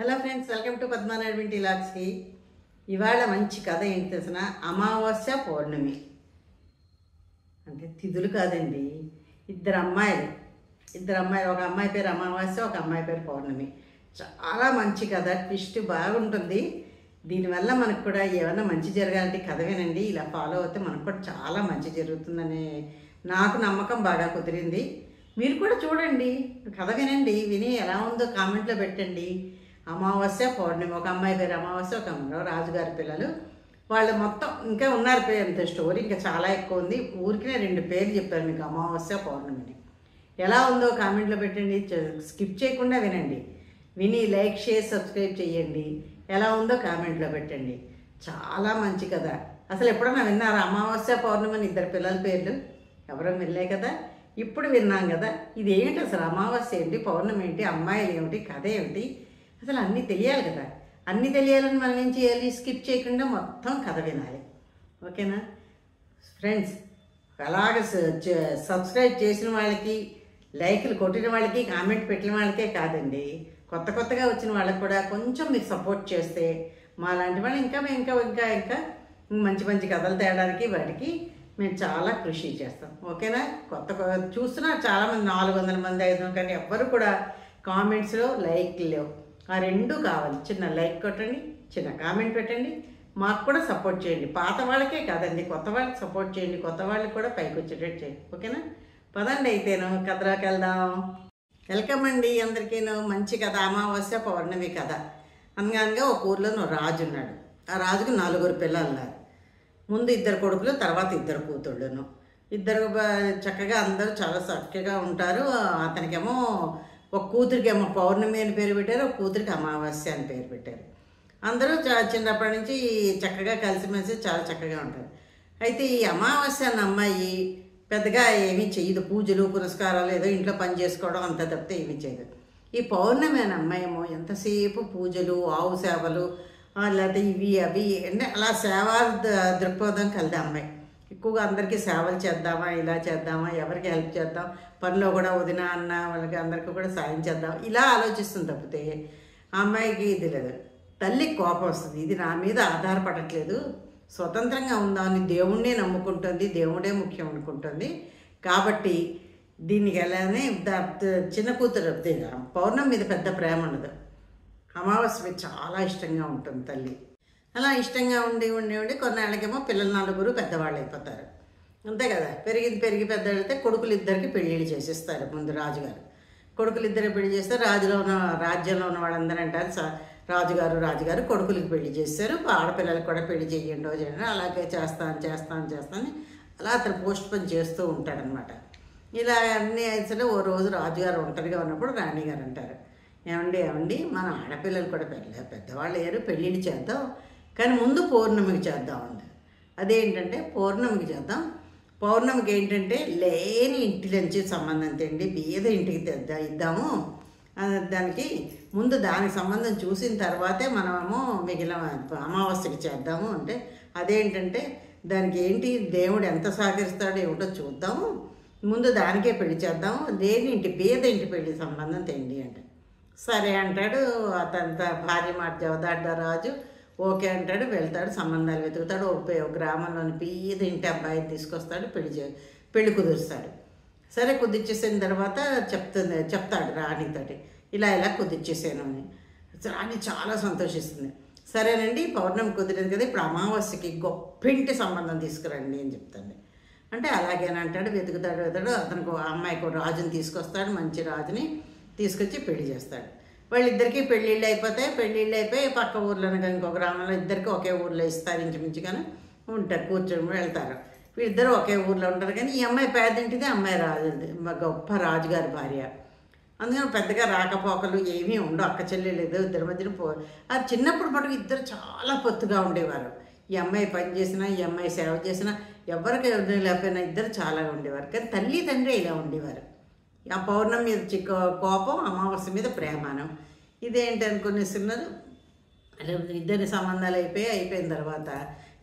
Hello friends, welcome to Padmanaidu వింటి లాగ్స్కి. ఇవాళ మంచి కథ ఏంటి తెలిసిన? అమావాస్య పౌర్ణమి. అంటే తిథులు కాదండి, ఇద్దరు అమ్మాయిలు. ఒక అమ్మాయి పేరు అమావాస్య, ఒక అమ్మాయి పేరు పౌర్ణమి. చాలా మంచి కథ, ట్విస్ట్ బాగుంటుంది. దీనివల్ల మనకు కూడా ఏమైనా మంచి జరగాలంటే కథ వినండి, ఇలా ఫాలో అవుతే మనకు కూడా చాలా మంచి జరుగుతుందనే నాకు నమ్మకం బాగా కుదిరింది. మీరు కూడా చూడండి, కథ వినండి, విని ఎలా ఉందో కామెంట్లో పెట్టండి. అమావాస్య పౌర్ణమి, ఒక అమ్మాయి పేరు అమావాస్య, ఒక అమ్మాయి రాజుగారి పిల్లలు. వాళ్ళు మొత్తం ఇంకా ఉన్నారు పేరు, అంత స్టోరీ ఇంకా చాలా ఎక్కువ ఉంది. ఊరికినే 2 పేర్లు చెప్పారు మీకు, అమావాస్య పౌర్ణమిని. ఎలా ఉందో కామెంట్లో పెట్టండి, స్కిప్ చేయకుండా వినండి. విని లైక్, షేర్, సబ్స్క్రైబ్ చేయండి. ఎలా ఉందో కామెంట్లో పెట్టండి. చాలా మంచి కదా. అసలు ఎప్పుడన్నా విన్నారా అమావాస్య పౌర్ణమి అని 2 పిల్లల పేర్లు? ఎవరో వినలే కదా, ఇప్పుడు విన్నాం కదా. ఇది ఏమిటి అసలు? అమావాస్య ఏంటి, పౌర్ణమి ఏంటి, అమ్మాయిలు ఏమిటి, కథ ఏమిటి, అసలు అన్నీ తెలియాలి కదా. అన్నీ తెలియాలని మనం ఏం చేయాలి? స్కిప్ చేయకుండా మొత్తం కథ వినాలి. ఓకేనా ఫ్రెండ్స్? అలాగే సబ్స్క్రైబ్ చేసిన వాళ్ళకి, లైక్లు కొట్టిన వాళ్ళకి, కామెంట్ పెట్టిన వాళ్ళకే కాదండి, కొత్తగా వచ్చిన వాళ్ళకి కూడా కొంచెం మీరు సపోర్ట్ చేస్తే మా లాంటి వాళ్ళు ఇంకా మంచి కథలు తేయడానికి వాటికి మేము చాలా కృషి చేస్తాం. ఓకేనా? చూస్తున్నారు చాలామంది, 400 మంది 500, కానీ ఎవ్వరు కూడా కామెంట్స్లో లైక్ లేవు. ఆ 2 కావాలి. చిన్న లైక్ కొట్టండి, చిన్న కామెంట్ పెట్టండి, మాకు కూడా సపోర్ట్ చేయండి. పాత వాళ్ళకే కాదండి, కొత్త వాళ్ళకి సపోర్ట్ చేయండి, కొత్త వాళ్ళకి కూడా పైకి వచ్చేటట్టు చేయండి. ఓకేనా? పదండి అయితేను కథలోకి వెళ్దాం. వెల్కమ్ అండి అందరికీను. మంచి కథ, అమావాస్య పౌర్ణమి కథ. అనగా ఒక ఊర్లో రాజు ఉన్నాడు. ఆ రాజుకు 4 పిల్లలు ఉన్నారు. ముందు 2 కొడుకులు, తర్వాత 2 కూతుళ్ళను. 2 చక్కగా అందరూ చాలా చక్కగా ఉంటారు. అతనికేమో ఒక కూతురికేమో పౌర్ణమి అని పేరు పెట్టారు, ఒక కూతురికి అమావాస్య అని పేరు పెట్టారు. అందరూ చిన్నప్పటి నుంచి చక్కగా కలిసిమెలిసి చాలా చక్కగా ఉంటారు. అయితే ఈ అమావాస్య అన్న అమ్మాయి పెద్దగా ఏమీ చేయదు, పూజలు పురస్కారాలు ఏదో ఇంట్లో పని చేసుకోవడం అంత తప్పితే ఏమీ చేయదు. ఈ పౌర్ణమి అనే అమ్మాయి ఏమో ఎంతసేపు పూజలు, ఆవు సేవలు, లేకపోతే ఇవి అవి అంటే అలా సేవా దృక్పథం కలిది అమ్మాయి. ఎక్కువగా అందరికీ సేవలు చేద్దామా, ఇలా చేద్దామా, ఎవరికి హెల్ప్ చేద్దాం, పనిలో కూడా వదిన అన్న వాళ్ళకి అందరికీ కూడా సాయం చేద్దాం, ఇలా ఆలోచిస్తుంది తప్పితే ఆ అమ్మాయికి ఇది లేదు. తల్లికి కోపం వస్తుంది, ఇది నా మీద ఆధారపడట్లేదు, స్వతంత్రంగా ఉందామని దేవుణ్ణే నమ్ముకుంటుంది, దేవుడే ముఖ్యం అనుకుంటుంది. కాబట్టి దీనికి ఎలానే చిన్న కూతురు పౌర్ణమి మీద పెద్ద ప్రేమ ఉండదు, అమావాస్య మీద చాలా ఇష్టంగా ఉంటుంది తల్లి. అలా ఇష్టంగా ఉండి కొన్నాళ్ళకేమో పిల్లలు 4 పెద్దవాళ్ళు అయిపోతారు. అంతే కదా, పెరిగి పెద్ద వెళ్తే కొడుకులు 2కి పెళ్ళిళ్ళు చేసేస్తారు. ముందు రాజుగారు కొడుకులు 2 పెళ్లి చేస్తారు. రాజ్యంలో ఉన్న వాళ్ళందరూ అంటారు రాజుగారు కొడుకులకి పెళ్లి చేస్తారు, ఆడపిల్లలకు కూడా పెళ్లి చేయండి అలాగే చేస్తాను అలా అతను పోస్ట్ పోన్ చేస్తూ ఉంటాడనమాట. ఇలా అన్నీ అయితే ఓ రోజు రాజుగారు ఒంటరిగా ఉన్నప్పుడు రాణిగారు అంటారు, ఏమండి మన ఆడపిల్లలు కూడా పెద్దవాళ్ళు లేరు, పెళ్ళిళ్ళు చేద్దాం, కానీ ముందు పౌర్ణమికి చేద్దాం అండి. అదేంటంటే పౌర్ణమికి చేద్దాం. పౌర్ణమికి ఏంటంటే లేని ఇంటి నుంచి సంబంధం తేండి, బీద ఇంటికి ఇద్దాము, దానికి ముందు దానికి సంబంధం చూసిన తర్వాతే మనమేమో మిగిలిన అమావాస్యకి చేద్దాము అంటే, అదేంటంటే దానికి ఏంటి దేవుడు ఎంత సహకరిస్తాడో ఏమిటో చూద్దాము, ముందు దానికే పెళ్లి చేద్దాము, లేని ఇంటి బీద ఇంటి పెళ్లి సంబంధం తేండి అంటే. సరే అంటాడు. అతంత భార్య మాట జవదాడ్డ రాజు ఓకే అంటాడు. వెళ్తాడు, సంబంధాలు వెతుకుతాడు. ఒక గ్రామంలోని పేద ఇంటి అబ్బాయిని తీసుకొస్తాడు, పెళ్లి కుదురుస్తాడు. సరే కుదిర్చేసిన తర్వాత చెప్తాడు రాణితోటి, ఇలా కుదిర్చేసాను అని. రాణి చాలా సంతోషిస్తుంది. సరేనండి, పౌర్ణమి కుదిరింది కదా, ఇప్పుడు అమావాస్యకి గొప్పింటి సంబంధం తీసుకురండి అని చెప్తాడు. అంటే అలాగేనంటాడు. వెతుకుతాడు. అతనికి అమ్మాయికి రాజుని తీసుకొస్తాడు, మంచి రాజుని తీసుకొచ్చి పెళ్లి చేస్తాడు. వాళ్ళిద్దరికీ పెళ్ళిళ్ళు అయిపోయి పక్క ఊర్లో ఇంకో గ్రామంలో 2కి ఒకే ఊర్లో ఇస్తారు, ఇంచుమించుగానే ఉంటారు, కూర్చొని వెళ్తారు. వీళ్ళిద్దరూ ఒకే ఊర్లో ఉంటారు. కానీ ఈ అమ్మాయి పేదింటిది, అమ్మాయి గొప్ప రాజుగారి భార్య. అందుకని పెద్దగా రాకపోకలు ఏమీ ఉండవు, అక్క చెల్లెలు ఏదో 2 మధ్యన అది చిన్నప్పుడు మటుకు 2 చాలా పొత్తుగా ఉండేవారు. ఈ అమ్మాయి పని చేసినా, ఈ అమ్మాయి సేవ చేసినా, ఎవరికి లేకపోయినా 2 చాలా ఉండేవారు. కానీ తల్లి తండ్రి ఇలా ఉండేవారు. ఆ పౌర్ణమి మీద కోపం, అమావాస్య మీద ప్రేమానం. ఇదేంటి అనుకునేస్తున్నారు. 2 సంబంధాలు అయిపోయిన తర్వాత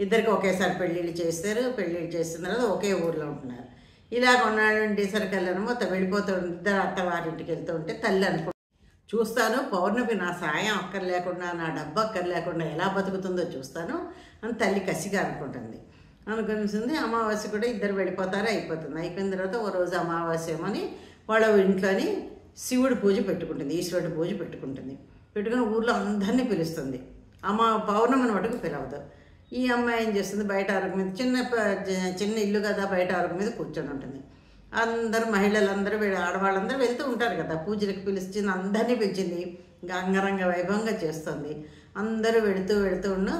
2కి ఒకేసారి పెళ్ళిళ్ళు చేస్తారు. పెళ్ళిళ్ళు చేసిన తర్వాత ఒకే ఊర్లో ఉంటున్నారు. ఇలా కొన్నాళ్ళు ఉండేసరికి మొత్తం వెళ్ళిపోతూ 2 అత్తవారింటికి వెళ్తూ ఉంటే తల్లి చూస్తాను, పౌర్ణమి నా సాయం అక్కర్లేకుండా, నా డబ్బు అక్కర్లేకుండా ఎలా బతుకుతుందో చూస్తాను అని తల్లి కసిగా అనుకుంటుంది. అనుకునిస్తుంది. అమావాస్య కూడా ఇద్దరు వెళ్ళిపోతారు, అయిపోతుంది. అయిపోయిన తర్వాత ఓ రోజు అమావాస్య ఏమని వాళ్ళ ఇంట్లోని శివుడి పూజ పెట్టుకుంటుంది, ఈశ్వరుడి పూజ పెట్టుకుంటుంది. పెట్టుకుని ఊర్లో అందరినీ పిలుస్తుంది. పౌర్ణమిని మటుకు పిలవదు. ఈ అమ్మాయి ఏం చేస్తుంది, బయట అరుగు మీద చిన్న ఇల్లు కదా, బయట అరుగు మీద కూర్చొని ఉంటుంది. అందరూ మహిళలందరూ ఆడవాళ్ళందరూ వెళ్తూ ఉంటారు కదా, పూజలకు పిలిచింది, అందరినీ పిలిచింది. అంగరంగ వైభవంగా చేస్తుంది. అందరూ వెళుతూ ఉన్న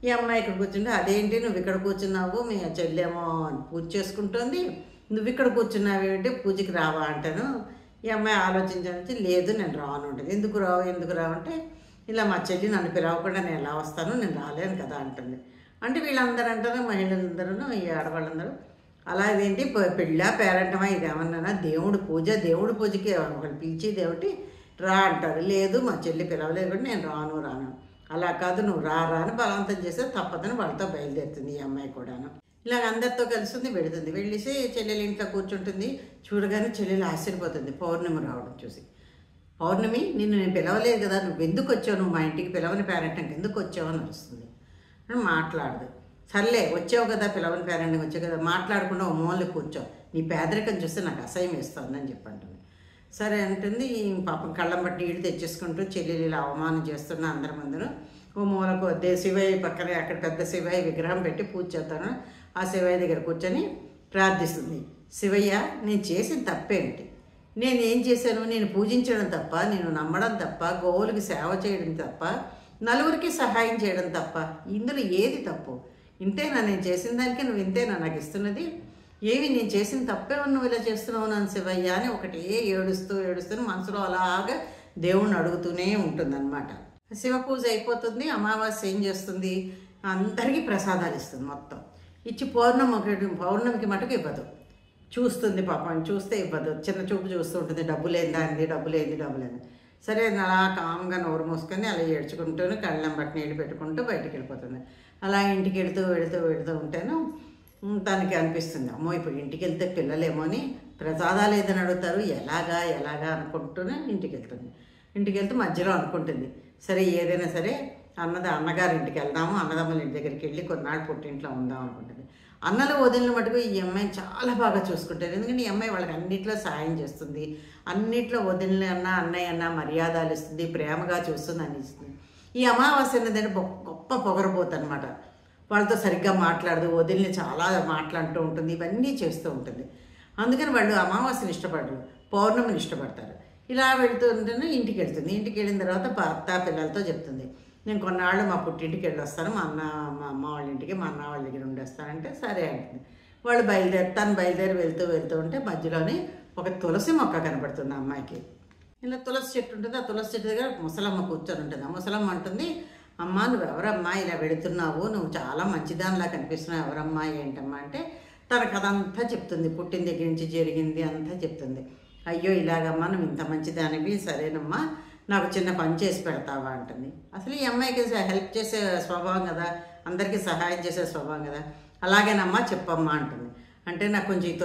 ఈ అమ్మాయి ఇక్కడ కూర్చుంటే, అదేంటి నువ్వు ఇక్కడ కూర్చున్నావు, మీ చెల్లెమో పూజ చేసుకుంటుంది, నువ్వు ఇక్కడ కూర్చున్నావు ఏమిటి, పూజకి రావా అంటాను. ఈ అమ్మాయి ఆలోచించి, లేదు నేను రాను ఉంటుంది. ఎందుకు రావు అంటే, ఇలా మా చెల్లి నన్ను పిలవకుండా నేను ఎలా వస్తాను, నేను రాలేను కదా అంటుంది. అంటే వీళ్ళందరూ అంటారు, మహిళలందరూ, ఈ ఆడవాళ్ళందరూ, అలా ఇదేంటి పెళ్ళా పేరంటమా, ఇదేమన్నా దేవుడి పూజకి ఒకళ్ళు పిలిచేది ఏమిటి, రా అంటారు. లేదు మా చెల్లి పిలవలేదు కూడా నేను రాను. అలా కాదు, నువ్వు రా అని బలవంతం చేస్తే తప్పదని వాళ్ళతో బయలుదేరుతుంది ఈ అమ్మాయి కూడాను. ఇలాగ అందరితో కలిసింది, వెళుతుంది. వెళ్ళేసి చెల్లెలు ఇంట్లో కూర్చుంటుంది. చూడగానే చెల్లెలు ఆశ్చర్యపోతుంది పౌర్ణమి రావడం చూసి. పౌర్ణమి, నిన్ను నేను పిలవలేదు కదా, నువ్వు ఎందుకు వచ్చావు, నువ్వు మా ఇంటికి పిలవని పేరెంట్కి ఎందుకు వచ్చావు అని వస్తుంది. అని మాట్లాడదు. సర్లే వచ్చావు కదా, పిలవని పేరెంట్కి వచ్చావు కదా, మాట్లాడకుండా ఓ మూలకి కూర్చో, నీ పేదరికం చూస్తే నాకు అసహ్యం వేస్తుందని చెప్పంటుంది. సరే అంటుంది. పాపం కళ్ళం బట్టి నీళ్ళు తెచ్చేసుకుంటూ చెల్లెలు ఇలా అవమానం చేస్తున్న అందరి ముందరు ఓ మూలకు శివయ్య పక్కనే అక్కడ పెద్ద శివయ్య విగ్రహం పెట్టి పూజ చేస్తాను. ఆ శివయ్య దగ్గర కూర్చొని ప్రార్థిస్తుంది. శివయ్య, నేను చేసిన తప్పేంటి, నేను ఏం చేశాను, నేను పూజించడం తప్ప, నేను నమ్మడం తప్ప, గోవులకి సేవ చేయడం తప్ప, నలుగురికి సహాయం చేయడం తప్ప, ఇందులో ఏది తప్పు, ఇంతేనా నేను చేసిన దానికి, నువ్వు ఇంతేనా నాకు ఇస్తున్నది, ఏమి నేను చేసిన తప్పే నువ్వు ఇలా చేస్తున్నావు నన్ను శివయ్య అని ఒకటే ఏడుస్తూ మనసులో అలాగా దేవుణ్ణి అడుగుతూనే ఉంటుందన్నమాట. శివ పూజ అయిపోతుంది. అమావాస్య ఏం చేస్తుంది, అందరికీ ప్రసాదాలు ఇస్తుంది. మొత్తం ఇచ్చి పౌర్ణమికి మటుకు ఇవ్వదు. చూస్తుంది పాపం, చూస్తే ఇవ్వదు, చిన్న చూపు చూస్తూ ఉంటుంది. డబ్బు లేని. సరే అలా కామ్గా నోరు మూసుకొని అలా ఏడ్చుకుంటూ కళ్ళం బట్టి నీళ్ళు పెట్టుకుంటూ బయటికి వెళ్ళిపోతుంది. అలా ఇంటికి వెళుతూ ఉంటేను తనకి అనిపిస్తుంది, అమ్మో ఇప్పుడు ఇంటికి వెళ్తే పిల్లలేమో అని ప్రసాదాలు ఏదైనా అడుగుతారు, ఎలాగా అనుకుంటూనే ఇంటికి వెళ్తూ మధ్యలో అనుకుంటుంది, సరే ఏదైనా సరే అన్నగారి ఇంటికి వెళ్దాము, అన్నదమ్ముల ఇంటి దగ్గరికి వెళ్ళి కొన్నాళ్ళు పుట్టింట్లో ఉందాం అనుకుంటుంది. అన్నలు వదిలిన మటుకు ఈ అమ్మాయిని చాలా బాగా చూసుకుంటారు. ఎందుకంటే ఈ అమ్మాయి వాళ్ళకి అన్నింటిలో సాయం చేస్తుంది, అన్నింటిలో వదిలిన అన్నయ్య అన్న మర్యాదలు ఇస్తుంది, ప్రేమగా చూస్తుంది అని ఇస్తుంది. ఈ అమావాస్య అనేది గొప్ప పొగరబోతు అనమాట. వాళ్ళతో సరిగ్గా మాట్లాడదు, వదిలిని చాలా మాట్లాడుతూ ఉంటుంది, ఇవన్నీ చేస్తూ ఉంటుంది. అందుకని వాళ్ళు అమావాస్యని ఇష్టపడరు, పౌర్ణమిని ఇష్టపడతారు. ఇలా వెళుతూ ఉంటేనే ఇంటికి వెళ్తుంది. ఇంటికి వెళ్ళిన తర్వాత భర్త పిల్లలతో చెప్తుంది, నేను కొన్నాళ్ళు మా పుట్టింటికి వెళ్ళి వస్తాను, మా అమ్మ వాళ్ళ ఇంటికి, మా అన్న వాళ్ళ దగ్గర ఉండేస్తానంటే సరే అంటుంది. వాళ్ళు బయలుదేరి వెళ్తూ ఉంటే మధ్యలోనే ఒక తులసి మొక్క కనపడుతుంది అమ్మాయికి. ఇలా తులసి చెట్టు ఉంటుంది. ఆ తులసి చెట్టు దగ్గర ముసలమ్మ కూర్చొని ఉంటుంది. ఆ ముసలమ్మ అంటుంది, అమ్మ నువ్వెవరమ్మా ఇలా వెళుతున్నావు, నువ్వు చాలా మంచిదానిలా కనిపిస్తున్నావు, ఎవరమ్మా ఏంటమ్మా అంటే తన కథ అంతా చెప్తుంది, పుట్టిన దగ్గర నుంచి జరిగింది అంతా చెప్తుంది. అయ్యో ఇలాగమ్మా నువ్వు ఇంత మంచిదానివి, సరేనమ్మా నాకు చిన్న పని చేసి పెడతావా అంటుంది. అసలు ఈ అమ్మాయికి హెల్ప్ చేసే స్వభావం కదా, అందరికీ సహాయం చేసే స్వభావం కదా, అలాగేనమ్మా చెప్పమ్మా అంటుంది. అంటే నాకు కొంచెం ఈ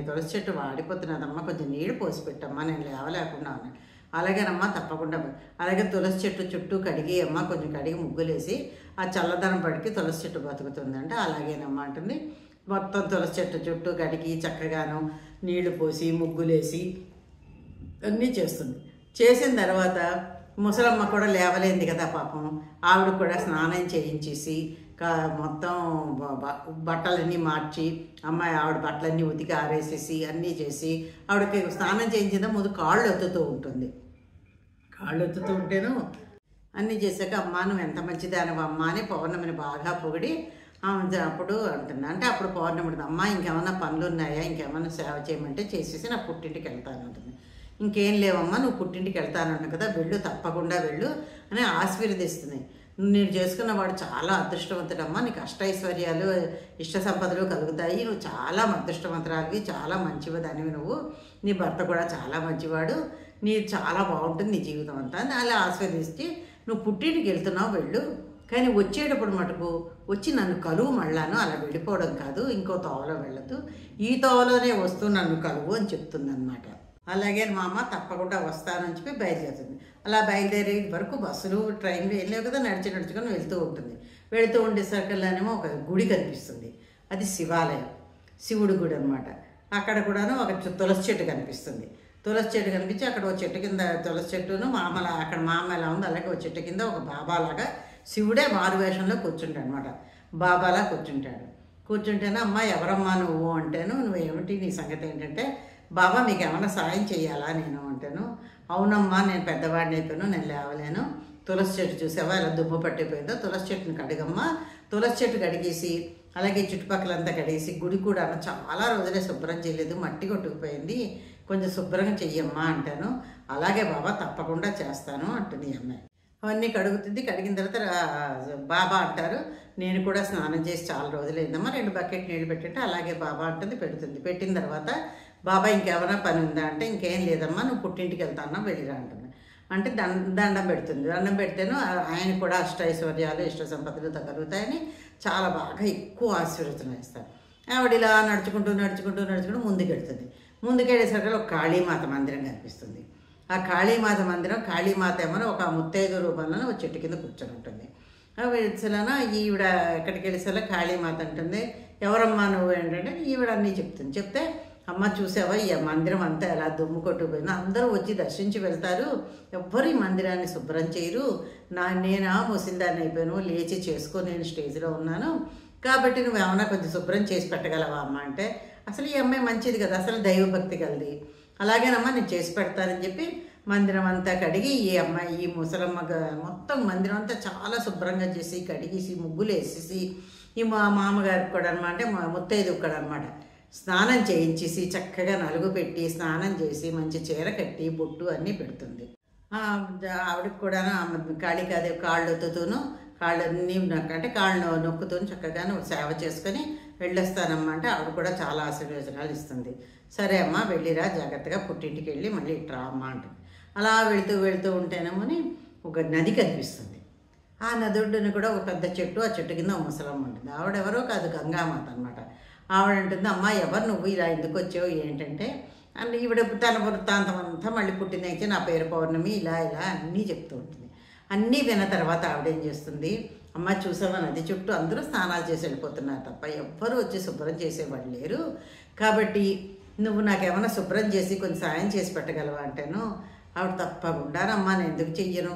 తులసి చెట్టు వాడిపోతున్నదమ్మా, కొంచెం నీళ్ళు పోసి పెట్టమ్మా, నేను లేవలేకుండా ఉన్నాను. అలాగేనమ్మా తప్పకుండా. అలాగే తులసి చెట్టు చుట్టూ కొంచెం కడిగి ముగ్గులేసి ఆ చల్లదనం పడికి తులసి చెట్టు బతుకుతుంది అంటే అలాగేనమ్మా అంటుంది. మొత్తం తులసి చెట్టు చుట్టూ కడిగి చక్కగాను నీళ్లు పోసి ముగ్గులేసి అన్నీ చేస్తుంది. చేసిన తర్వాత ముసలమ్మ కూడా లేవలేంది కదా పాపం, ఆవిడ కూడా స్నానం చేయించేసి మొత్తం బట్టలన్నీ మార్చి ఆవిడ బట్టలన్నీ ఉతికి ఆరేసేసి అన్నీ చేసి ఆవిడకి స్నానం చేయించిన ముందు కాళ్ళు ఎత్తుతూ ఉంటుంది. కాళ్ళు ఎత్తుతూ ఉంటేను అన్నీ చేశాక అమ్మ నువ్వు ఎంత మంచిదానివి అమ్మ అని పౌర్ణమిని బాగా పొగిడి అప్పుడు అంటుంది. అంటే అప్పుడు పౌర్ణమి అమ్మ ఇంకేమన్నా పనులు ఉన్నాయా, ఇంకేమన్నా సేవ చేయమంటే చేసేసి నా పుట్టింటికి వెళ్తాను అంటుంది. ఇంకేం లేవమ్మా నువ్వు పుట్టింటికి వెళ్తానంట కదా, వెళ్ళు తప్పకుండా వెళ్ళు అని ఆశీర్వదిస్తున్నాయి. నేను చేసుకున్నవాడు చాలా అదృష్టవంతుడమ్మా, నీకు అష్టైశ్వర్యాలు ఇష్ట సంపదలు కలుగుతాయి, నువ్వు చాలా అదృష్టవంతురాలివి, చాలా మంచివి దానివి, నువ్వు నీ భర్త కూడా చాలా మంచివాడు, నీ చాలా బాగుంటుంది నీ జీవితం అంతా అని అలా ఆశీర్వదించి నువ్వు పుట్టింటికి వెళ్తున్నావు వెళ్ళు, కానీ వచ్చేటప్పుడు మటుకు వచ్చి నన్ను కలువు మళ్ళాను, అలా వెళ్ళిపోవడం కాదు, ఇంకో తోవలో వెళ్ళదు, ఈ తోవలోనే వస్తూ నన్ను కలువు అని చెప్తుందన్నమాట. అలాగే మా అమ్మ తప్పకుండా వస్తానని చెప్పి బయలుదేరుతుంది. అలా బయలుదేరే వరకు బస్సులు ట్రైన్లు ఏం లేవు కదా, నడుచుకొని వెళ్తూ ఉంటుంది. వెళుతూ ఉండేసరికల్లానేమో ఒక గుడి కనిపిస్తుంది. అది శివాలయం, శివుడి గుడి అనమాట. అక్కడ కూడాను ఒక తులసి చెట్టు కనిపిస్తుంది. తులసి చెట్టు కనిపించి అక్కడ ఒక చెట్టు కింద తులసి చెట్టును మామలా అక్కడ మామ ఎలా ఉంది అలాగే ఒక చెట్టు కింద ఒక బాబాలాగా శివుడే మారువేషంలో కూర్చుంటాడు అనమాట. బాబాలా కూర్చుంటాడు. కూర్చుంటేనే అమ్మ ఎవరమ్మా నువ్వు అంటేను, నువ్వేమిటి నీ సంగతి ఏంటంటే, బాబా మీకు ఏమైనా సాయం చేయాలా నేను అంటాను. అవునమ్మా నేను పెద్దవాడిని అయిపోయాను, నేను లేవలేను. తులసి చెట్టు చూసావా ఎలా దుమ్ము పట్టిపోయిందో, తులసి చెట్టుని కడిగమ్మా. తులసి చెట్టు కడిగేసి అలాగే చుట్టుపక్కలంతా కడిగేసి గుడి కూడా చాలా రోజులే శుభ్రం చేయలేదు, మట్టి కొట్టుకుపోయింది, కొంచెం శుభ్రంగా చెయ్యమ్మా అంటాను. అలాగే బాబా తప్పకుండా చేస్తాను అంటుంది ఈ అమ్మాయి. అవన్నీ కడుగుతుంది. కడిగిన తర్వాత బాబా అంటారు, నేను కూడా స్నానం చేసి చాలా రోజులైందమ్మా, 2 బకెట్ నీళ్ళు పెట్టంటే అలాగే బాబా అంటుంది, పెడుతుంది. పెట్టిన తర్వాత బాబా ఇంకేమైనా పని ఉందా అంటే, ఇంకేం లేదమ్మా నువ్వు పుట్టింటికి వెళ్తాన్నా వెళ్ళిరా అంటుంది. అంటే దండం పెడుతుంది. దండం పెడితేను ఆయన కూడా అష్టైశ్వర్యాలు ఇష్ట సంపదలు కలుగుతాయని చాలా బాగా ఎక్కువ ఆశీర్వచనం ఇస్తారు. ఆవిడ ఇలా నడుచుకుంటూ ముందుకెళ్తుంది. ముందుకెళ్ళేసరికి ఒక కాళీమాత మందిరం కనిపిస్తుంది. ఆ కాళీమాత మందిరం, కాళీమాత ఏమో ఒక ముత్తైదు రూపంలో ఒక చెట్టు కింద కూర్చొని ఉంటుంది. వెళ్ళిసలన ఈవిడ ఎక్కడికి వెళ్ళేసలా కాళీమాత అంటుంది, ఎవరమ్మా నువ్వు ఏంటంటే ఈవిడ అన్నీ చెప్తుంది. చెప్తే అమ్మ చూసావా ఈ మందిరం అంతా ఎలా దుమ్ము కొట్టుకుపోయిందో, అందరూ వచ్చి దర్శించి వెళ్తారు, ఎవ్వరు ఈ మందిరాన్ని శుభ్రం చేయరు. నేను ముసిందాన్ని అయిపోయాను, లేచి చేసుకొని నేను స్టేజ్లో ఉన్నాను, కాబట్టి నువ్వు ఏమన్నా కొంచెం శుభ్రం చేసి పెట్టగలవా అమ్మ అంటే, అసలు ఈ అమ్మాయి మంచిది కదా, అసలు దైవభక్తి కలది, అలాగేనమ్మా నేను చేసి పెడతానని చెప్పి మందిరం అంతా కడిగి ఈ అమ్మాయి ఈ ముసలమ్మ మొత్తం మందిరం అంతా చాలా శుభ్రంగా చేసి కడిగేసి ముగ్గులు వేసేసి ఈ మా మామగారికి కూడా అనమాట, అంటే మా ముత్తైదు కూడా అనమాట, స్నానం చేయించేసి చక్కగా నలుగు పెట్టి స్నానం చేసి మంచి చీర కట్టి బొట్టు అన్నీ పెడుతుంది. ఆవిడకి కూడా కాళికాదేవి కాళ్ళు ఒత్తుతూను కాళ్ళన్నీ అంటే కాళ్ళు నొక్కుతూ చక్కగా సేవ చేసుకొని వెళ్ళొస్తానమ్మా అంటే ఆవిడ కూడా చాలా ఆశీర్వచనాలు ఇస్తుంది. సరే అమ్మ వెళ్ళిరా జాగ్రత్తగా పుట్టింటికి వెళ్ళి మళ్ళీ ఇట్రా అమ్మ అంటుంది. అలా వెళుతూ ఉంటేనేమోని ఒక నది కనిపిస్తుంది. ఆ నది ఒడ్డున కూడా ఒక పెద్ద చెట్టు, ఆ చెట్టు కింద ముసలమ్మ ఉంటుంది. ఆవిడెవరో కాదు, గంగామాత అనమాట. ఆవిడ అంటుంది, అమ్మ ఎవరు నువ్వు, ఇలా ఎందుకు వచ్చావు ఏంటంటే, అంటే ఈవిడ తన వృత్తాంతం అంతా మళ్ళీ పుట్టినైతే నా పేరు పౌర్ణమి ఇలా అన్నీ చెప్తూ ఉంటుంది. అన్నీ విన్న తర్వాత ఆవిడేం చేస్తుంది, అమ్మ చూసావా నది చుట్టూ అందరూ స్నానాలు చేసి వెళ్ళిపోతున్నారు తప్ప ఎవ్వరూ వచ్చి శుభ్రం చేసేవాళ్ళు లేరు, కాబట్టి నువ్వు నాకేమైనా శుభ్రం చేసి కొంచెం సాయం చేసి పెట్టగలవా అంటేను, ఆవిడ తప్పకుండానమ్మా నేను ఎందుకు చెయ్యను,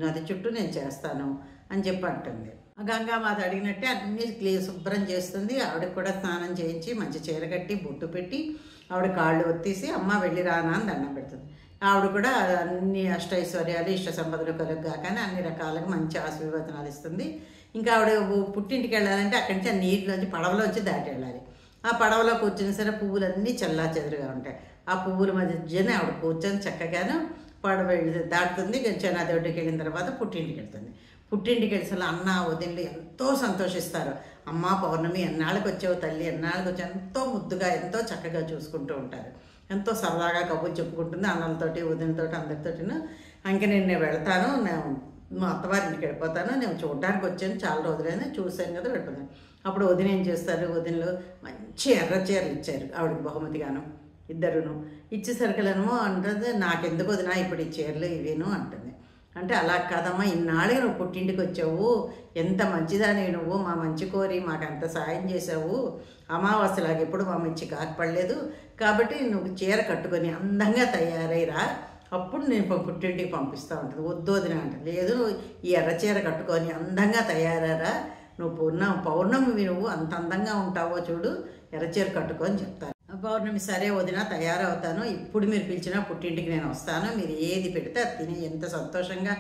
నది చుట్టూ నేను చేస్తాను అని చెప్పి అంటుంది. గంగామాత అడిగినట్టే అన్నీ శుభ్రం చేస్తుంది. ఆవిడకి కూడా స్నానం చేయించి మంచి చీర కట్టి బొట్టు పెట్టి ఆవిడ కాళ్ళు ఒత్తేసి అమ్మ వెళ్ళి రానా అని దండం పెడుతుంది. ఆవిడ కూడా అన్ని అష్టైశ్వర్యాలు ఇష్ట సంపదలు కలుగుగా కానీ అన్ని రకాలుగా మంచి ఆశీర్వచనాలు ఇస్తుంది. ఇంకా ఆవిడ పుట్టింటికి వెళ్ళాలంటే అక్కడి నుంచి ఆ నీటిలోంచి పడవలోంచి దాటి వెళ్ళాలి. ఆ పడవలో కూర్చుని సరే పువ్వులన్నీ చల్లా చెదురుగా ఉంటాయి. ఆ పువ్వుల మధ్యనే ఆవిడ కూర్చొని చక్కగాను పడవ దాటుతుంది. నది ఒడ్డుకి వెళ్ళిన తర్వాత పుట్టింటికి వెళ్తుంది. పుట్టింటికి వెళ్ళి అన్న వదినలు ఎంతో సంతోషిస్తారు. అమ్మ పౌర్ణమి ఎన్నాళ్ళకి వచ్చావు తల్లి, ఎన్నాళ్ళకి వచ్చి ఎంతో ముద్దుగా ఎంతో చక్కగా చూసుకుంటూ ఉంటారు. ఎంతో సరదాగా కబుర్లు చెప్పుకుంటుంది అన్నలతోటి వదినతోటి అందరితోటి. ఇంక నేను వెళ్తాను, నేను మా అత్తవారింటికి వెళ్ళిపోతాను, నేను చూడడానికి వచ్చాను చాలా రోజులైనా చూశాను కదా వెళ్ళిపోతాను. అప్పుడు వదిన ఏం చేస్తారు, వదినలు మంచి ఎర్ర చీరలు ఇచ్చారు ఆవిడకి బహుమతిగాను. ఇద్దరును ఇచ్చేసరికలేమో అంటుంది, నాకెందుకు వదినా ఇప్పుడు ఈ చీరలు ఇవేను అంటుంది. అంటే అలా కాదమ్మా, ఇన్నాళ్ళుగా నువ్వు పుట్టింటికి వచ్చావు, ఎంత మంచిదాని నువ్వు, మా మంచి కోరి మాకు అంత సాయం చేసావు, అమావాస్యలాగా ఎప్పుడు మా మంచి కాకపడలేదు, కాబట్టి నువ్వు చీర కట్టుకొని అందంగా తయారైరా, అప్పుడు నేను పుట్టింటికి పంపిస్తూ ఉంటుంది. వద్దు వదిన అంటే, లేదు నువ్వు ఈ ఎర్ర చీర కట్టుకొని అందంగా తయారారా, నువ్వు పౌర్ణమి నువ్వు అంత అందంగా ఉంటావో చూడు, ఎర్రచీర కట్టుకొని చెప్తాను. పౌర్ణమి సరే వదిన తయారవుతాను, ఇప్పుడు మీరు పిలిచినా పుట్టింటికి నేను వస్తాను, మీరు ఏది పెడితే అది తిని ఎంత సంతోషంగా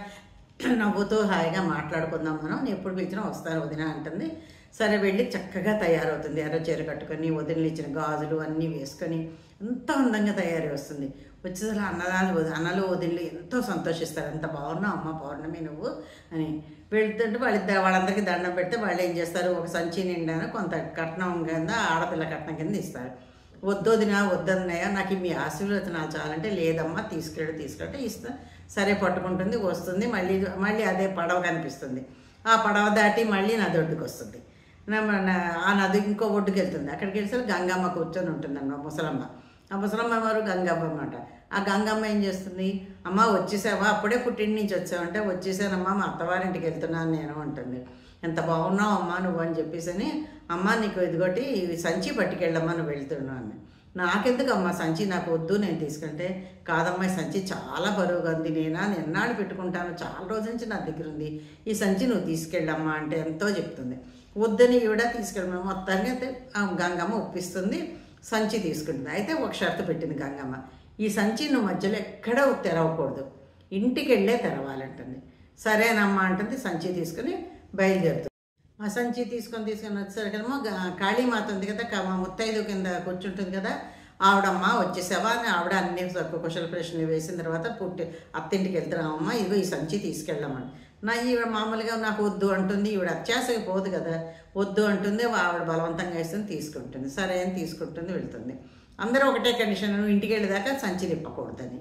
నవ్వుతూ హాయిగా మాట్లాడుకుందాం మనం, నేను ఎప్పుడు పిలిచినా వస్తాను వదిన అంటుంది. సరే వెళ్ళి చక్కగా తయారవుతుంది. ఎర్రచీర కట్టుకొని వదినలు ఇచ్చిన గాజులు అన్నీ వేసుకొని ఎంతో అందంగా తయారై వస్తుంది. వచ్చేసరికి అన్నలు వదినలు ఎంతో సంతోషిస్తారు, ఎంత బాగున్నావు అమ్మ పౌర్ణమి నువ్వు అని. వెళ్తుంటే వాళ్ళందరికీ దండం పెడితే వాళ్ళు ఏం చేస్తారు, ఒక సంచి నిండాను కొంత కట్నం కింద ఆడపిల్ల కట్నం కింద ఇస్తారు. వద్దొదినా వద్దన్నయ్య నాకు మీ ఆశీర్వచనాలు చాలంటే, లేదమ్మా తీసుకెళ్ళి ఇస్తా. సరే పట్టుకుంటుంది, వస్తుంది, మళ్ళీ అదే పడవ కనిపిస్తుంది. ఆ పడవ దాటి మళ్ళీ నది ఒడ్డుకు వస్తుంది. ఆ నది ఇంకో ఒడ్డుకి వెళ్తుంది. అక్కడికి వెళ్ళేసరికి గంగమ్మ కూర్చొని ఉంటుందన్నమాట ముసలమ్మ. ఆ ముసలమ్మ వారు గంగమ్మ అన్నమాట. ఆ గంగమ్మ ఏం చేస్తుంది, అమ్మ వచ్చేసావా, అప్పుడే పుట్టింటి నుంచి వచ్చావంటే, వచ్చేసానమ్మా మా అత్తవారింటికి వెళ్తున్నాను నేను అంటుంది. ఎంత బాగున్నావు అమ్మా నువ్వు అని చెప్పేసి, అమ్మ నీకు ఇదిగోటి సంచి పట్టుకెళ్ళమ్మా నువ్వు వెళ్తున్నాను. నాకెందుకు అమ్మ సంచి, నాకు వద్దు నేను తీసుకుంటే, కాదమ్మా ఈ సంచి చాలా బరువుగా ఉంది, ఎన్నాళ్ళు పెట్టుకుంటాను, చాలా రోజుల నుంచి నా దగ్గర ఉంది, ఈ సంచి నువ్వు తీసుకెళ్ళమ్మా అంటే ఎంతో చెప్తుంది. వద్దని ఈవిడ తీసుకెళ్ళమా, మొత్తానికి అయితే ఆ గంగమ్మ ఒప్పిస్తుంది, సంచి తీసుకుంటుంది. అయితే ఒక షరతు పెట్టింది గంగమ్మ, ఈ సంచి నువ్వు మధ్యలో ఎక్కడ తెరవకూడదు, ఇంటికి వెళ్ళే తెరవాలంటుంది. సరేనమ్మా అంటుంది. సంచి తీసుకుని బయలుదేరుతుంది. ఆ సంచి తీసుకొని వచ్చేసరికేమో కాళీమాత ఉంది కదా, ముత్తైదు కింద కూర్చుంటుంది కదా, ఆవిడమ్మ వచ్చేసావా అని ఆవిడ అన్ని కుశల ప్రశ్నలు వేసిన తర్వాత అత్తింటికి వెళ్తున్నామమ్మా, ఇదిగో ఈ సంచి తీసుకెళ్ళమని. ఈవిడ మామూలుగా నాకు వద్దు అంటుంది, ఈవిడ అత్యాశకి పోదు కదా, వద్దు అంటుంది, ఆవిడ బలవంతంగా వేస్తుంది, తీసుకుంటుంది. సరే అని తీసుకుంటుంది, వెళ్తుంది. అందరూ ఒకటే కండిషన్, ఇంటికి వెళ్ళేదాకా సంచి తిప్పకూడదని.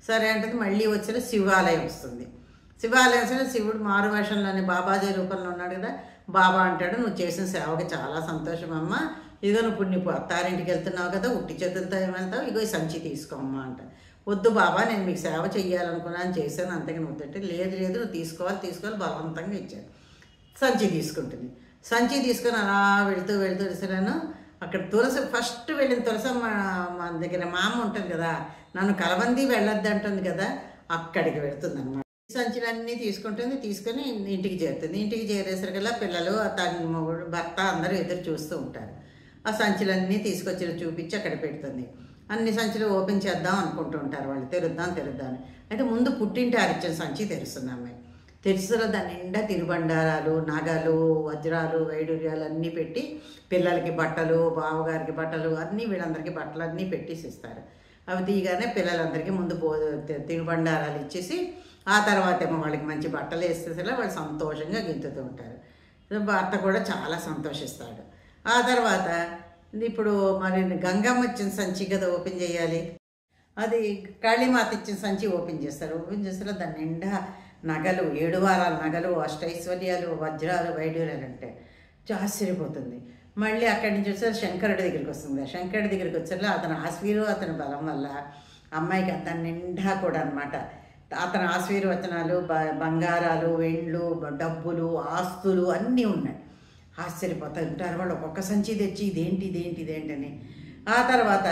సరే అంటుంది. మళ్ళీ వచ్చిన శివాలయం వస్తుంది. శివాలయం వస్తే శివుడు మారు వేషంలోని బాబాజీ రూపంలో ఉన్నాడు కదా, బాబా అంటాడు, నువ్వు చేసిన సేవకి చాలా సంతోషం అమ్మ, ఇదిగో నువ్వు ఇప్పుడు నీ అత్తారింటికి వెళ్తున్నావు కదా, ఉట్టి చేతులతో వెళ్తావు, ఇగో ఈ సంచి తీసుకోమ్మా అంట. వద్దు బాబా, నేను మీకు సేవ చెయ్యాలనుకున్నాను, చేశాను, అంతగా నువ్వు తింటే, లేదు నువ్వు తీసుకోవాలి బలవంతంగా ఇచ్చాను. సంచి తీసుకుంటుంది. సంచి తీసుకొని అలా వెళ్తూ వెళ్తున్నాను. అక్కడ ఫస్ట్ వెళ్ళిన తులసమ్మ మన దగ్గర మా అమ్మ ఉంటుంది కదా, నన్ను కలవంది వెళ్ళొద్దు అంటుంది కదా, అక్కడికి వెళ్తుంది అనమాట. సంచులన్నీ తీసుకొని ఇంటికి చేరుతుంది. ఇంటికి చేరేసరికల్లా పిల్లలు తన మొగుడు భర్త అందరూ ఎదురు చూస్తూ ఉంటారు. ఆ సంచులన్నీ తీసుకొచ్చి చూపించి అక్కడ పెడుతుంది. అన్ని సంచులు ఓపెన్ చేద్దాం అనుకుంటూ ఉంటారు వాళ్ళు, తెరుద్దాం అని. అయితే ముందు పుట్టింటి ఆరిచ్చిన సంచి తెరుస్తుంది అమ్మాయి. తెరిచిన దాని నిండా తిరుబండారాలు, నగలు, వజ్రాలు, వైడూర్యాలు అన్నీ పెట్టి, పిల్లలకి బట్టలు, బావగారికి బట్టలు అన్నీ, వీళ్ళందరికీ బట్టలు అన్నీ పెట్టేసి ఇస్తారు. అవి తీయగానే పిల్లలందరికీ ముందు తిరుబండారాలు ఇచ్చేసి, ఆ తర్వాత ఏమో వాళ్ళకి మంచి బట్టలు వేసేసరికి వాళ్ళు సంతోషంగా గింతుతూ ఉంటారు. భర్త కూడా చాలా సంతోషిస్తాడు. ఆ తర్వాత ఇప్పుడు మరి గంగమ్మ ఇచ్చిన సంచి కదా ఓపెన్ చేయాలి, అది కాళీమాత ఇచ్చిన సంచి ఓపెన్ చేస్తారు. ఓపెన్ చేస్తారు దాని నిండా నగలు, 7 వారాల నగలు, అష్టైశ్వర్యాలు, వజ్రాలు, వైడూర్యాలు అంటే ఆశ్చర్యపోతుంది. మళ్ళీ అక్కడి నుంచి వచ్చి శంకరుడి దగ్గరికి వస్తుంది. శంకరుడి దగ్గరికి వచ్చేలా అతని అతని బలం వల్ల అమ్మాయికి అతని నిండా కూడా అనమాట, అతని ఆశీర్వచనాలు, బంగారాలు, వెండ్లు, డబ్బులు, ఆస్తులు అన్నీ ఉన్నాయి. ఆశ్చర్యపోతూ ఉంటారు వాళ్ళు. ఒక్కొక్క సంచి తెచ్చి ఇదేంటి అని. ఆ తర్వాత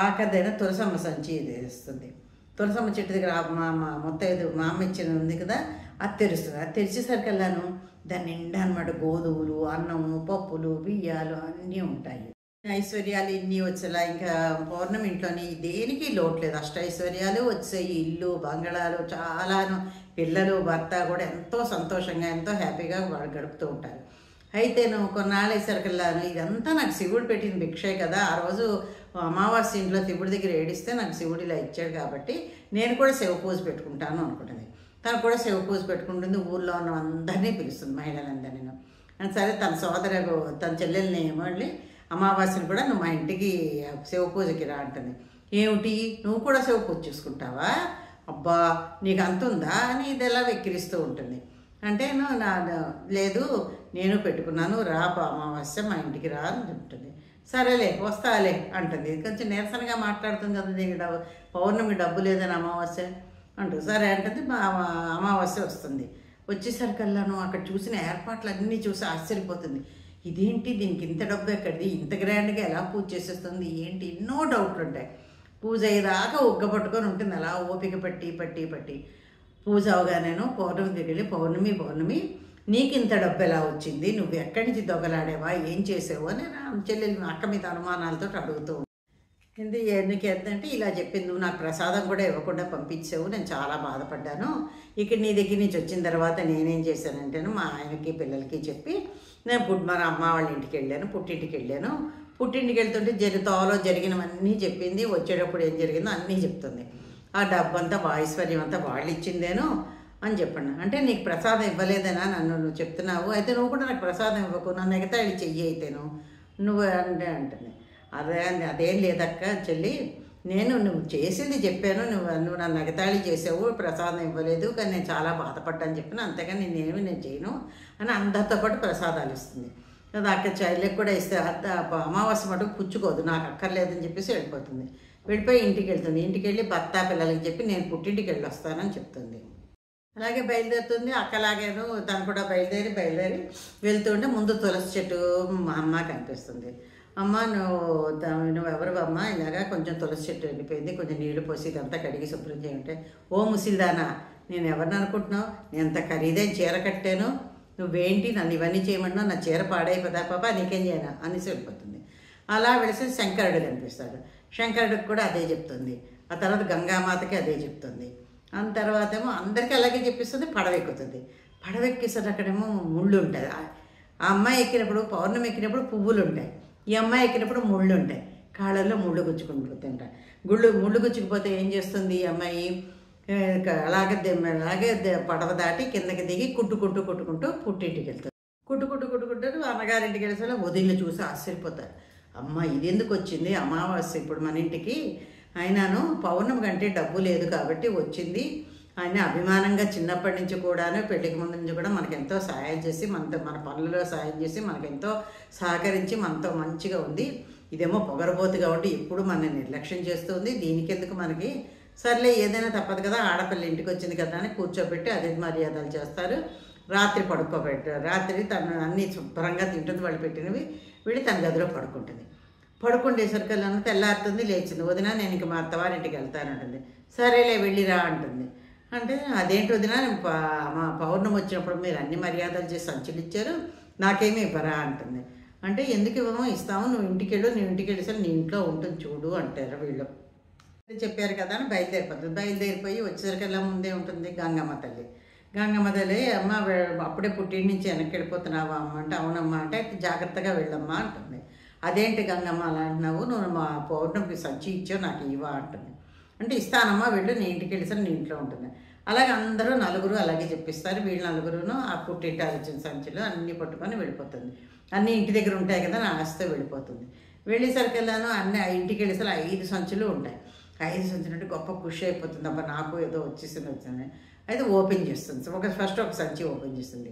ఆఖరిదైన తులసమ్మ సంచి తెస్తుంది. తులసమ్మ చెట్టు దగ్గర మొత్తైదు మా అమ్మ ఇచ్చిన ఉంది కదా, అది తెరుస్తుంది. అది తెరిచేసరికల్లాను దాని నిండా అనమాట గోధుమలు, అన్నము, పప్పులు, బియ్యాలు అన్నీ ఉంటాయి. ఐశ్వర్యాలు ఇన్ని వచ్చేలా ఇంకా పౌర్ణమి ఇంట్లోని దేనికి లోట్లేదు. అష్టైశ్వర్యాలు వచ్చాయి, ఇల్లు, బంగళాలు చాలాను, పిల్లలు, భర్త కూడా ఎంతో సంతోషంగా ఎంతో హ్యాపీగా వాళ్ళు గడుపుతూ ఉంటారు. అయితే నువ్వు కొన్నాళ్ళు వేసరికల్లాను ఇదంతా నాకు శివుడు పెట్టిన భిక్షే కదా, ఆ రోజు అమావాస్య ఇంట్లో శివుడి దగ్గర ఏడిస్తే నాకు శివుడు ఇలా ఇచ్చాడు కాబట్టి నేను కూడా శివ పూజ పెట్టుకుంటాను అనుకుంటుంది. తను కూడా శివ పూజ పెట్టుకుంటుంది. ఊళ్ళో ఉన్న అందరినీ పిలుస్తుంది, మహిళలందరినీ. సరే తన చెల్లెల్ని మళ్ళీ అమావాస్యను కూడా నువ్వు మా ఇంటికి శివ పూజకి రా అంటుంది. ఏమిటి నువ్వు కూడా శివ పూజ చూసుకుంటావా, అబ్బా నీకు అంత ఉందా అని ఇది ఎలా వెక్కిరిస్తూ ఉంటుంది. అంటే లేదు నేను పెట్టుకున్నాను, రా అమావాస్య మా ఇంటికి రా అని చెప్తుంది. సరేలే వస్తాలే అంటుంది. కొంచెం నీరసనగా మాట్లాడుతుంది కదా, నీకు పౌర్ణమి డబ్బు లేదని అమావాస్య అంటూ సరే అంటుంది. అమావాస్య వస్తుంది. వచ్చేసరికల్లాను అక్కడ చూసిన ఏర్పాట్లు అన్నీ చూసి ఆశ్చర్యపోతుంది. ఇదేంటి, దీనికి ఇంత డబ్బు ఎక్కడిది, ఇంత గ్రాండ్గా ఎలా పూజ చేసేస్తుంది ఏంటి, ఎన్నో డౌట్లు ఉంటాయి. పూజ అయ్యేదాకా ఉగ్గపట్టుకొని ఉంటుంది అలా ఓపిక పట్టి పూజ అవగానేను పౌర్ణమి దగ్గర పౌర్ణమి నీకు ఇంత డబ్బు ఎలా వచ్చింది, నువ్వు ఎక్కడి నుంచి దొంగలాడేవా, ఏం చేసావు అని చెల్లెలు అక్క మీద అనుమానాలతో అడుగుతూ ఉంటుంది. ఎందుకు ఏంటంటే ఇలా చెప్పింది, నువ్వు నాకు ప్రసాదం కూడా ఇవ్వకుండా పంపించావు, నేను చాలా బాధపడ్డాను. ఇక్కడ నీ దగ్గర నుంచి వచ్చిన తర్వాత నేనేం చేశానంటేను మా ఆయనకి పిల్లలకి చెప్పి నేను మన అమ్మ వాళ్ళ ఇంటికి వెళ్ళాను, పుట్టింటికి వెళ్తుంటే తోలో జరిగినవన్నీ చెప్పింది. వచ్చేటప్పుడు ఏం జరిగిందో అన్నీ చెప్తుంది. ఆ డబ్బంతా ఐశ్వర్యం అంతా వాళ్ళు ఇచ్చిందేను అని చెప్పండి. అంటే నీకు ప్రసాదం ఇవ్వలేదనా నువ్వు చెప్తున్నావు, అయితే నువ్వు కూడా నాకు ప్రసాదం ఇవ్వకు, నన్ను ఎగతాళి చెయ్యి అయితేను నువ్వు అంటే అంటుంది. అదేం లేదక్క చెల్లి, నువ్వు చేసింది చెప్పాను, నువ్వు నన్ను ఎగతాళి చేసావు, ప్రసాదం ఇవ్వలేదు, కానీ నేను చాలా బాధపడ్డాను చెప్పాను, అంతేగాని నేను చేయను అని అందరితో పాటు ప్రసాదాలు ఇస్తుంది. అది అక్కడ చెల్లెకి కూడా ఇస్తే అమావాస్య మటుకు పుచ్చుకోదు, నాకు అక్కర్లేదని చెప్పేసి వెళ్ళిపోతుంది. వెళ్ళిపోయి ఇంటికి వెళ్తుంది. ఇంటికి వెళ్ళి భర్త పిల్లలకి చెప్పి నేను పుట్టింటికి వెళ్ళి వస్తానని చెప్తుంది. అలాగే బయలుదేరుతుంది. అక్కలాగేను తను కూడా బయలుదేరి వెళ్తుంటే ముందు తులసి చెట్టు మా అమ్మ కనిపిస్తుంది. అమ్మ నువ్వు ఎవరు అమ్మ, ఇలాగా కొంచెం తులసి చెట్టు ఎండిపోయింది, కొంచెం నీళ్లు పోసి ఇదంతా కడిగి శుభ్రం చేయంటే, ఓ ముసిల్దానా నేను ఎవరిని అనుకుంటున్నావు, నేను ఎంత ఖరీదైన చీర కట్టాను, నువ్వేంటి నన్ను ఇవన్నీ చేయమంటున్నావు, నా చీర పాడైపోదా పాప నీకేం చేయనా అనేసి వెళ్ళిపోతుంది. అలా వెళితే శంకరుడు కనిపిస్తాడు. శంకరుడికి కూడా అదే చెప్తుంది. ఆ తర్వాత గంగామాతకి అదే చెప్తుంది. ఆ తర్వాత ఏమో అందరికీ అలాగే చెప్పిస్తుంది. పడవెక్కుతుంది. పడవెక్కేసరికి అక్కడేమో ముళ్ళు ఉంటుంది. ఆ అమ్మాయి ఎక్కినప్పుడు పౌర్ణమి ఎక్కినప్పుడు పువ్వులు ఉంటాయి, ఈ అమ్మాయి ఎక్కినప్పుడు ముళ్ళు ఉంటాయి. కాళ్ళల్లో ముళ్ళు గుచ్చుకుంటుంటాయి. ముళ్ళు గుచ్చుకుపోతే ఏం చేస్తుంది ఈ అమ్మాయి, అలాగే పడవ దాటి కిందకి దిగి కుట్టుకుంటూ పుట్టింటికి వెళ్తుంది. కుట్టుకుంటూ అన్నగారింటికి వెళ్ళేసరికి వదిలి చూసి ఆశ్చర్యపోతారు. అమ్మ ఇది ఎందుకు వచ్చింది అమావాస్య ఇప్పుడు మన ఇంటికి, అయినాను పౌర్ణమి కంటే డబ్బు లేదు కాబట్టి వచ్చింది. ఆయన అభిమానంగా చిన్నప్పటి నుంచి కూడాను పెళ్లికి ముందు నుంచి కూడా మనకెంతో సహాయం చేసి మన పనులలో సహాయం చేసి మనకెంతో సహకరించి మనతో మంచిగా ఉంది. ఇదేమో పొగరబోతుగా ఉండి ఎప్పుడు మనని నిర్లక్ష్యం చేస్తుంది. దీనికెందుకు మనకి, సర్లే ఏదైనా తప్పదు కదా, ఆడపిల్ల ఇంటికి వచ్చింది కదా అని కూర్చోబెట్టి అదే మర్యాదలు చేస్తారు. రాత్రి పడుకోబెట్టారు. రాత్రి తను అన్నీ శుభ్రంగా తింటుంది, వాళ్ళు పెట్టినవి వెళ్ళి తన గదిలో పడుకుంటుంది. పడుకుండేసరికల్లా తెల్లారుతుంది, లేచింది. వదిన నేను ఇంక మా అత్తవారింటికి వెళ్తానంటుంది. సరేలే వెళ్ళిరా అంటుంది. అంటే అదేంటి వదిన మా పౌర్ణమి వచ్చినప్పుడు మీరు అన్ని మర్యాదలు చేసి సంచులు ఇచ్చారు, నాకేమీ ఇవ్వరా అంటుంది. అంటే ఎందుకు ఇవ్వమో ఇస్తాము, నువ్వు ఇంటికి వెళ్ళేసరికి నీ ఇంట్లో ఉంటుంది చూడు అంటారు వీళ్ళు. చెప్పారు కదా అని బయలుదేరిపోయి వచ్చేసరికల్లా ముందే ఉంటుంది గంగమ్మ తల్లి. అమ్మ అప్పుడే పుట్టింటి నుంచి వెనక్కి వెళ్ళిపోతున్నావా అమ్మ అంటే, అవునమ్మా అంటే జాగ్రత్తగా వెళ్ళమ్మా అంటుంది. అదేంటి గంగమ్మ అలా అంటున్నావు, నువ్వు మా పౌర్ణమికి సంచి ఇచ్చావు నాకు ఇవ్వా అంటుంది. అంటే ఇస్తానమ్మా వెళ్ళు, నీ ఇంటికి వెళ్ళేసరి నీ ఇంట్లో ఉంటుంది. అలాగే అందరూ నలుగురు అలాగే చెప్పిస్తారు. వీళ్ళు నలుగురును ఆ పుట్టింటి వచ్చిన సంచులు అన్నీ పట్టుకొని వెళ్ళిపోతుంది. అన్నీ ఇంటి దగ్గర ఉంటాయి కదా నా ఆస్తితో వెళ్ళిపోతుంది. వెళ్ళేసరికెళ్ళాను అన్నీ ఇంటికి వెళ్ళేసరికి 5 సంచులు ఉంటాయి. 5 సంచులు అంటే గొప్ప ఖుషి అయిపోతుంది. అబ్బా నాకు ఏదో వచ్చింది అయితే ఓపెన్ చేస్తుంది. ఫస్ట్ ఒక సంచి ఓపెన్ చేస్తుంది.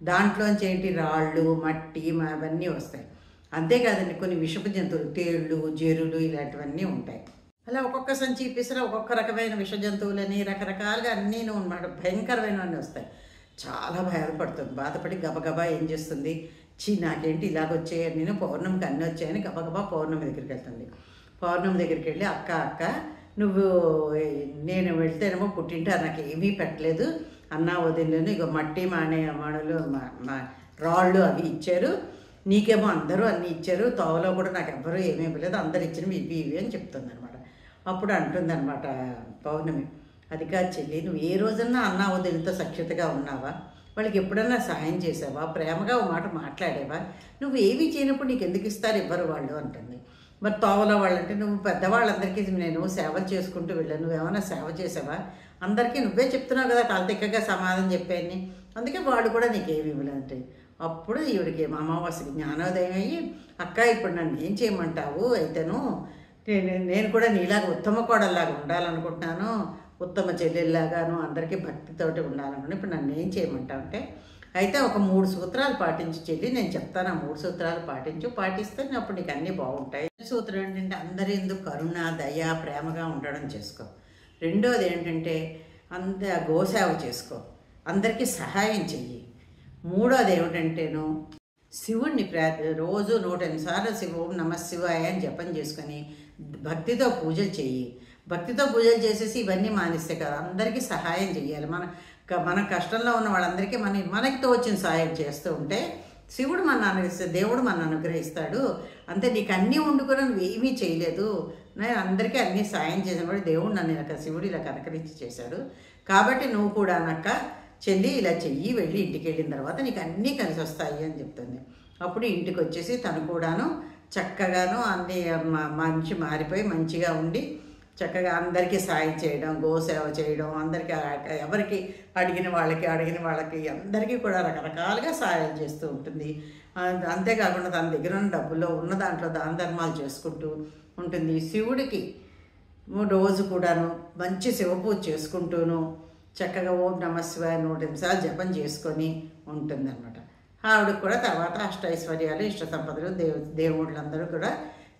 దాంట్లోంచి ఏంటి రాళ్ళు మట్టి అవన్నీ వస్తాయి. అంతేకాదండి కొన్ని విషపు జంతువులు తేళ్ళు జెరులు ఇలాంటివన్నీ ఉంటాయి. అలా ఒక్కొక్క సంచి ఇప్పిస్తే ఒక్కొక్క రకమైన విష జంతువులని రకరకాలుగా అన్నీ అనమాట భయంకరమైనవన్నీ వస్తాయి. చాలా బాధపడి గబగబా ఏం చేస్తుంది, నాకేంటి ఇలాగొచ్చాయని, నేను పౌర్ణమికి అన్నీ వచ్చాయని గబగబా పౌర్ణమి దగ్గరికి వెళ్తుంది. పౌర్ణమి దగ్గరికి వెళ్ళి అక్క నువ్వు నేను వెళ్తేనేమో పుట్టింటారు నాకు ఏమీ పెట్టలేదు, అన్న వదిలేను, ఇక మట్టి మాణులు రాళ్ళు అవి ఇచ్చారు, నీకేమో అందరూ అన్నీ ఇచ్చారు, తోవలో కూడా నాకు ఎవ్వరూ ఏమీ ఇవ్వలేదు, అందరు ఇచ్చినవి ఇవి అని చెప్తుంది అనమాట. అప్పుడు అంటుందన్నమాట పౌర్ణమి, అది కాదు చెల్లి, నువ్వు ఏ రోజన్నా అన్న వదిలితో సఖ్యతగా ఉన్నావా, వాళ్ళకి ఎప్పుడన్నా సహాయం చేసావా, ప్రేమగా ఒక మాట మాట్లాడేవా, నువ్వు ఏమీ చేయనప్పుడు నీకు ఎందుకు ఇస్తారు ఇవ్వరు వాళ్ళు అంటుంది. మరి తోవలో వాళ్ళంటే నువ్వు పెద్దవాళ్ళందరికీ నేను సేవలు చేసుకుంటూ వెళ్ళాను, నువ్వేమైనా సేవ చేసావా, అందరికీ నువ్వే చెప్తున్నావు కదా తలతిక్కగా సమాధానం చెప్పాయని, అందుకే వాడు కూడా నీకేమి ఇవ్వలేదంటే. అప్పుడు ఈవిడికి అమావాస్యకి జ్ఞానోదయం అయ్యి, అక్క ఇప్పుడు నన్ను ఏం చేయమంటావు, అయితేను నేను కూడా నీలాగా ఉత్తమ కోడల్లాగా ఉండాలనుకుంటున్నాను, ఉత్తమ చెల్లెల్లాగాను అందరికీ భక్తితోటి ఉండాలనుకుంటున్నాను, ఇప్పుడు నన్ను ఏం చేయమంటావు అంటే, అయితే ఒక 3 సూత్రాలు పాటించి చెల్లి, నేను చెప్తాను ఆ 3 సూత్రాలు పాటిస్తే అప్పుడు నీకు అన్నీ బాగుంటాయి. సూత్రం ఏంటంటే అందరి ఎందుకు కరుణ దయ ప్రేమగా ఉండడం చేసుకో. రెండోది ఏంటంటే గోసేవ చేసుకో, అందరికీ సహాయం చెయ్యి. మూడోది ఏమిటంటేను శివుణ్ణి రోజు 108 సార్లు ఓం నమః శివాయ అని జపం చేసుకొని భక్తితో పూజలు చెయ్యి. భక్తితో పూజలు చేసేసి ఇవన్నీ మానేస్తే కదా అందరికీ సహాయం చెయ్యాలి. మన కష్టంలో ఉన్న వాళ్ళందరికీ మనకి తోచిన సహాయం చేస్తూ ఉంటే శివుడు మన అనుగ్రహిస్తాడు, దేవుడు మన అనుగ్రహిస్తాడు. అంతే, నీకు అన్నీ వండుకొని నువ్వు ఏమీ చేయలేదు, నేను అందరికీ అన్నీ సాయం చేసినప్పుడు దేవుడు నన్ను ఇలా శివుడు ఇలా కనకరించి చేశాడు, కాబట్టి నువ్వు కూడా నక్క చెల్లి ఇలా చెయ్యి, వెళ్ళి ఇంటికి వెళ్ళిన తర్వాత నీకు అన్నీ కలిసి వస్తాయి అని చెప్తుంది. అప్పుడు ఇంటికి వచ్చేసి తను కూడాను చక్కగాను అన్నీ మంచి మారిపోయి మంచిగా ఉండి చక్కగా అందరికీ సాయం చేయడం, గోసేవ చేయడం, అందరికీ ఎవరికి అడిగిన వాళ్ళకి అందరికీ కూడా రకరకాలుగా సాయం చేస్తూ ఉంటుంది. అంతేకాకుండా తన దగ్గర ఉన్న డబ్బులో ఉన్న దాంట్లో దాన ధర్మాలు చేసుకుంటూ ఉంటుంది. శివుడికి రోజు కూడాను మంచి శివపూజ చేసుకుంటూను చక్కగా ఓం నమః శివాయ 108 సార్లు జపం చేసుకొని ఉంటుందన్నమాట. ఆవిడకి కూడా తర్వాత అష్టైశ్వర్యాలు ఇష్ట సంపదలు దేవుళ్ళందరూ కూడా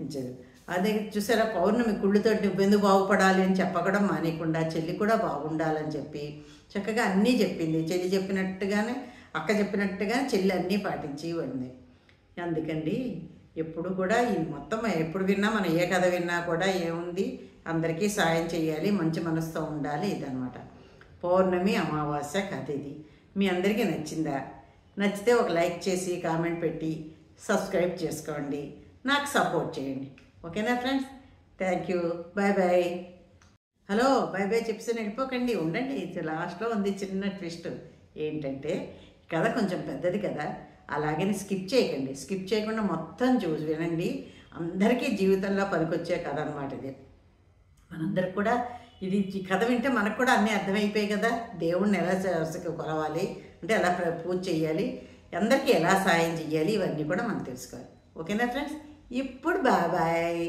ఇచ్చేది. అదే చూసారా, పౌర్ణమి కుళ్ళుతో నువ్వెందుకు బాగుపడాలి అని చెప్పడం మానేయకుండా చెల్లి కూడా బాగుండాలని చెప్పి చక్కగా అన్నీ చెప్పింది. చెల్లి చెప్పినట్టుగానే, అక్క చెప్పినట్టుగానే చెల్లి అన్నీ పాటించి ఉంది. అందుకండి ఎప్పుడు కూడా ఈ మొత్తం ఎప్పుడు విన్నా, మనం ఏ కథ విన్నా కూడా ఏముంది, అందరికీ సాయం చేయాలి, మంచి మనసుతో ఉండాలి, ఇదనమాట. పౌర్ణమి అమావాస్య కథ ఇది. మీ అందరికీ నచ్చిందా? నచ్చితే ఒక లైక్ చేసి కామెంట్ పెట్టి సబ్స్క్రైబ్ చేసుకోండి, నాకు సపోర్ట్ చేయండి. ఓకేనా friends? Thank you. Bye bye. Hello, bye bye చెప్పి వెళ్ళిపోకండి, ఉండండి. లాస్ట్లో ఉంది చిన్న ట్విస్ట్. ఏంటంటే కథ కొంచెం పెద్దది కదా, అలాగని స్కిప్ చేయకండి. స్కిప్ చేయకుండా మొత్తం చూసి వినండి. అందరికీ జీవితంలో పనికొచ్చే కథ అనమాట ఇది. మనందరికి కూడా ఇది కథ వింటే మనకు కూడా అన్నీ అర్థమైపోయాయి కదా. దేవుణ్ణి ఎలా కొలవాలి అంటే, ఎలా పూజ చేయాలి, అందరికీ ఎలా సాయం చేయాలి, ఇవన్నీ కూడా మనం తెలుసుకోవాలి. ఓకేనా ఫ్రెండ్స్? ఇప్పుడు బాయ్ బాయ్.